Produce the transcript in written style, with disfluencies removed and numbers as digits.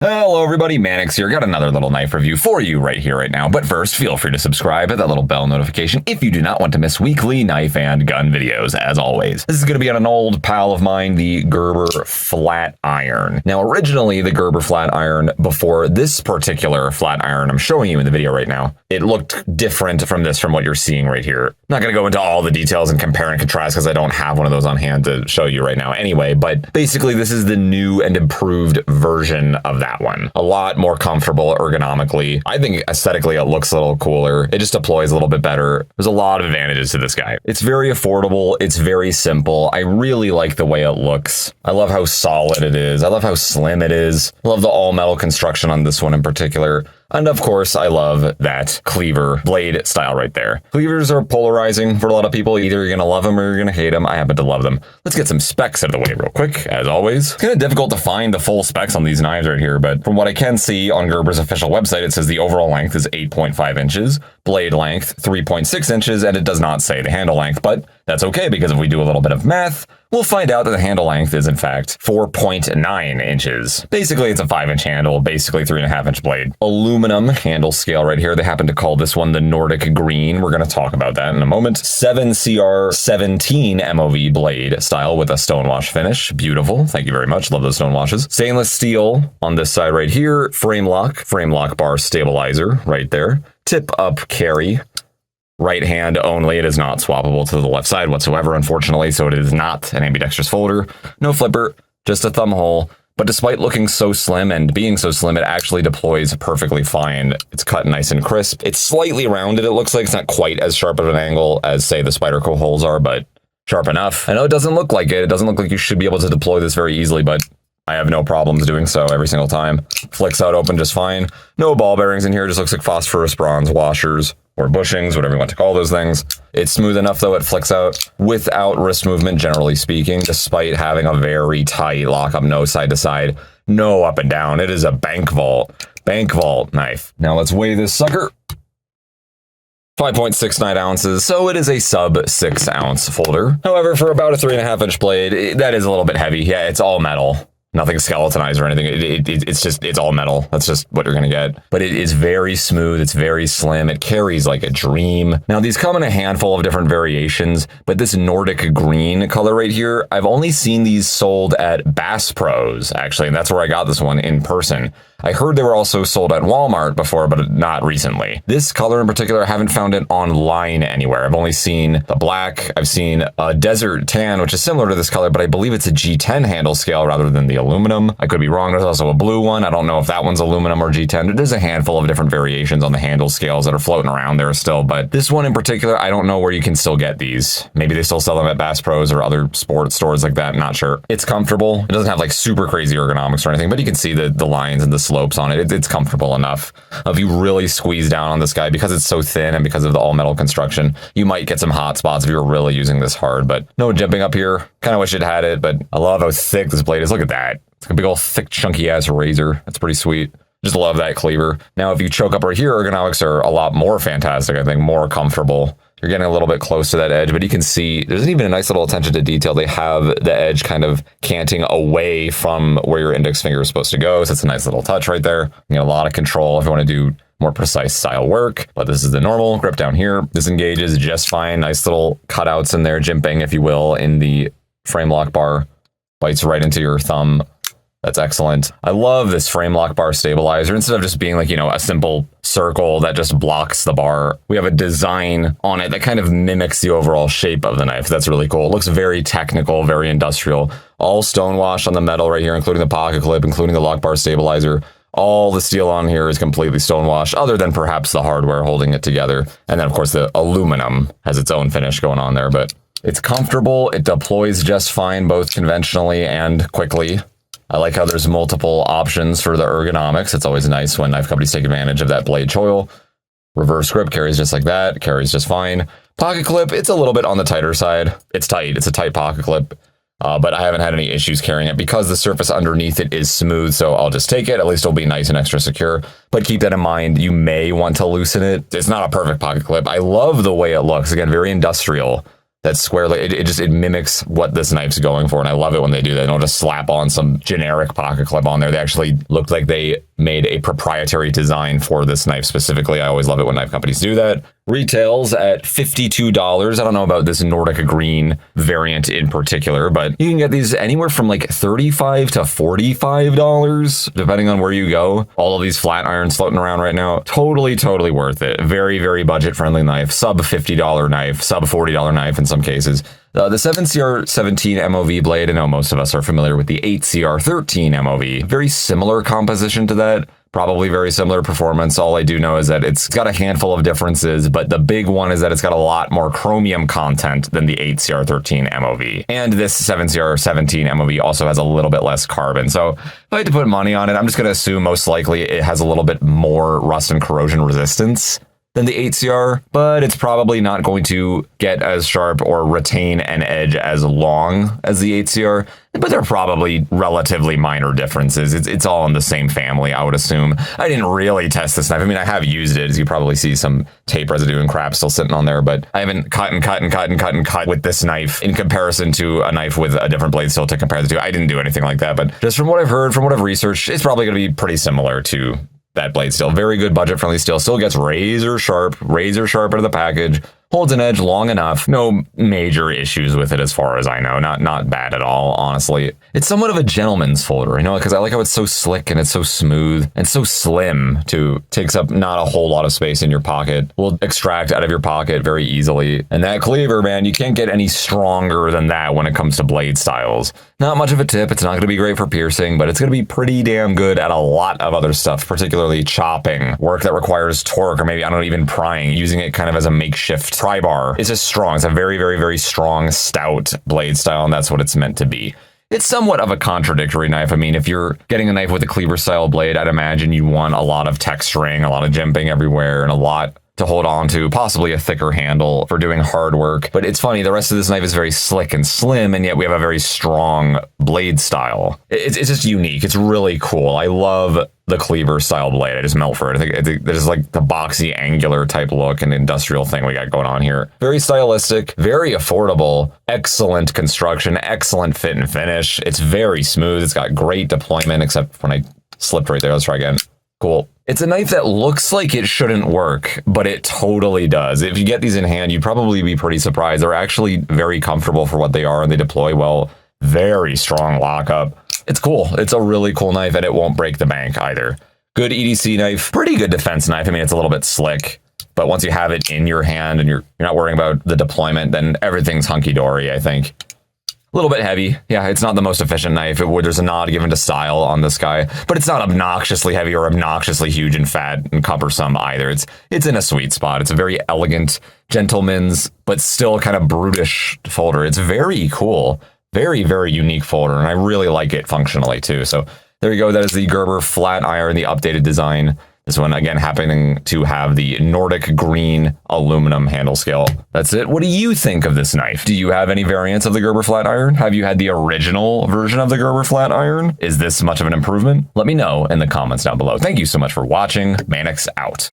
Hello everybody, Mannix here. Got another little knife review for you right here, right now. But first, feel free to subscribe, hit that little bell notification if you do not want to miss weekly knife and gun videos, as always. This is going to be on an old pal of mine, the Gerber Flatiron. Now, originally, the Gerber Flatiron, before this particular Flatiron I'm showing you in the video right now, it looked different from what you're seeing right here. I'm not going to go into all the details and compare and contrast because I don't have one of those on hand to show you right now anyway, but basically this is the new and improved version of that one. A lot more comfortable ergonomically. I think aesthetically it looks a little cooler. It just deploys a little bit better. There's a lot of advantages to this guy. It's very affordable. It's very simple. I really like the way it looks. I love how solid it is. I love how slim it is. I love the all metal construction on this one in particular. And of course, I love that cleaver blade style right there. Cleavers are polarizing for a lot of people. Either you're going to love them or you're going to hate them. I happen to love them. Let's get some specs out of the way real quick, as always. It's kind of difficult to find the full specs on these knives right here, but from what I can see on Gerber's official website, it says the overall length is 8.5 inches, blade length 3.6 inches, and it does not say the handle length, but that's okay because if we do a little bit of math, we'll find out that the handle length is in fact 4.9 inches. Basically, it's a 5-inch handle, basically 3.5-inch blade. Aluminum handle scale right here. They happen to call this one the Nordic Green. We're going to talk about that in a moment. 7CR17 MOV blade style with a stonewash finish. Beautiful. Thank you very much. Love those stone-washes. Stainless steel on this side right here. Frame lock bar stabilizer right there. Tip up carry. Right hand only. It is not swappable to the left side whatsoever, unfortunately, so it is not an ambidextrous folder. No flipper, just a thumb hole. But despite looking so slim and being so slim, it actually deploys perfectly fine. It's cut nice and crisp. It's slightly rounded, it looks like. It's not quite as sharp of an angle as, say, the Spyderco holes are, but sharp enough. I know it doesn't look like it. It doesn't look like you should be able to deploy this very easily, but I have no problems doing so every single time. Flicks out open just fine. No ball bearings in here. Just looks like phosphorus bronze washers or bushings, whatever you want to call those things. It's smooth enough, though. It flicks out without wrist movement, generally speaking, despite having a very tight lockup, no side to side, no up and down. It is a bank vault knife. Now let's weigh this sucker. 5.69 ounces, so it is a sub 6 ounce folder. However, for about a 3.5-inch blade, that is a little bit heavy. Yeah, it's all metal. Nothing skeletonized or anything. It's all metal. That's just what you're going to get. But it is very smooth. It's very slim. It carries like a dream. Now, these come in a handful of different variations, but this Nordic Green color right here, I've only seen these sold at Bass Pros, actually, and that's where I got this one in person. I heard they were also sold at Walmart before, but not recently. This color in particular, I haven't found it online anywhere. I've only seen the black. I've seen a desert tan, which is similar to this color, but I believe it's a G10 handle scale rather than the aluminum. I could be wrong. There's also a blue one. I don't know if that one's aluminum or G10. There's a handful of different variations on the handle scales that are floating around there still, but this one in particular, I don't know where you can still get these. Maybe they still sell them at Bass Pros or other sports stores like that. Not sure. It's comfortable. It doesn't have like super crazy ergonomics or anything, but you can see the lines and the slopes on it. It's comfortable enough. If you really squeeze down on this guy, because it's so thin and because of the all metal construction, you might get some hot spots if you're really using this hard, but no jumping up here. Kind of wish it had it, but I love how thick this blade is. Look at that. It's a big old thick chunky ass razor. That's pretty sweet. Just love that cleaver. Now, if you choke up right here, ergonomics are a lot more fantastic, I think, more comfortable. You're getting a little bit close to that edge, but you can see there's even a nice little attention to detail. They have the edge kind of canting away from where your index finger is supposed to go, so it's a nice little touch right there. You get a lot of control if you want to do more precise style work, but this is the normal grip down here. This engages just fine. Nice little cutouts in there, jimping, if you will, in the frame lock bar. Bites right into your thumb. That's excellent. I love this frame lock bar stabilizer. Instead of just being like, a simple circle that just blocks the bar, we have a design on it that kind of mimics the overall shape of the knife. That's really cool. It looks very technical, very industrial. All stonewash on the metal right here, including the pocket clip, including the lock bar stabilizer. All the steel on here is completely stonewashed, other than perhaps the hardware holding it together. And then, of course, the aluminum has its own finish going on there, but it's comfortable. It deploys just fine, both conventionally and quickly. I like how there's multiple options for the ergonomics. It's always nice when knife companies take advantage of that blade choil. Reverse grip carries just like that, carries just fine. Pocket clip, it's a little bit on the tighter side. It's tight, it's a tight pocket clip, but I haven't had any issues carrying it because the surface underneath it is smooth, so I'll just take it. At least it'll be nice and extra secure, but keep that in mind. You may want to loosen it. It's not a perfect pocket clip. I love the way it looks. Again, very industrial. that square, it mimics what this knife's going for, and I love it when they do that. They don't just slap on some generic pocket clip on there. They actually looked like they made a proprietary design for this knife specifically. I always love it when knife companies do that. Retails at $52. I don't know about this Nordic green variant in particular, but you can get these anywhere from like $35 to $45, depending on where you go. All of these flat irons floating around right now. Totally, totally worth it. Very, very budget-friendly knife. Sub $50 knife, sub $40 knife in some cases. The 7CR17 MOV blade, I know most of us are familiar with the 8CR13 MOV. Very similar composition to that. Probably very similar performance. All I do know is that it's got a handful of differences, but the big one is that it's got a lot more chromium content than the 8CR13 MOV. And this 7CR17 MOV also has a little bit less carbon. So if I had to put money on it, I'm just going to assume most likely it has a little bit more rust and corrosion resistance than the 8CR, but it's probably not going to get as sharp or retain an edge as long as the 8CR, but they're probably relatively minor differences. It's all in the same family, I would assume. I didn't really test this knife. I mean, I have used it, as you probably see some tape residue and crap still sitting on there, but I haven't cut with this knife in comparison to a knife with a different blade steel to compare the two. I didn't do anything like that, but just from what I've heard, from what I've researched, it's probably going to be pretty similar to that blade steel. Very good budget-friendly steel. Still gets razor sharp out of the package. Holds an edge long enough. No major issues with it as far as I know. Not bad at all, honestly. It's somewhat of a gentleman's folder, you know, because I like how it's so slick and it's so smooth and so slim too. Takes up not a whole lot of space in your pocket. Will extract out of your pocket very easily. And that cleaver, man, you can't get any stronger than that when it comes to blade styles. Not much of a tip. It's not going to be great for piercing, but it's going to be pretty damn good at a lot of other stuff, particularly chopping, work that requires torque, or maybe, I don't know, even prying, using it kind of as a makeshift pry bar. It's just strong. It's a very, very, very strong, stout blade style, and that's what it's meant to be. It's somewhat of a contradictory knife. I mean, if you're getting a knife with a cleaver style blade, I'd imagine you want a lot of texturing, a lot of jimping everywhere, and a lot to hold on to, possibly a thicker handle for doing hard work. But it's funny, the rest of this knife is very slick and slim, and yet we have a very strong blade style. It's just unique. It's really cool. I love the cleaver style blade. I just melt for it. I think there's like the boxy, angular type look and industrial thing we got going on here. Very stylistic, very affordable, excellent construction, excellent fit and finish. It's very smooth. It's got great deployment, except when I slipped right there. Let's try again. Cool. It's a knife that looks like it shouldn't work, but it totally does. If you get these in hand, you'd probably be pretty surprised. They're actually very comfortable for what they are, and they deploy well. Very strong lockup. It's cool. It's a really cool knife, and it won't break the bank either. Good EDC knife. Pretty good defense knife. I mean, it's a little bit slick, but once you have it in your hand and you're not worrying about the deployment, then everything's hunky-dory, I think. A little bit heavy. Yeah, it's not the most efficient knife. There's a nod given to style on this guy, but it's not obnoxiously heavy or obnoxiously huge and fat and cumbersome either. It's in a sweet spot. It's a very elegant, gentleman's, but still kind of brutish folder. It's very cool. Very, very unique folder, and I really like it functionally too. So there you go. That is the Gerber Flatiron, the updated design. This one, again, happening to have the Nordic green aluminum handle scale. That's it. What do you think of this knife? Do you have any variants of the Gerber Flatiron? Have you had the original version of the Gerber Flatiron? Is this much of an improvement? Let me know in the comments down below. Thank you so much for watching. Mannix out.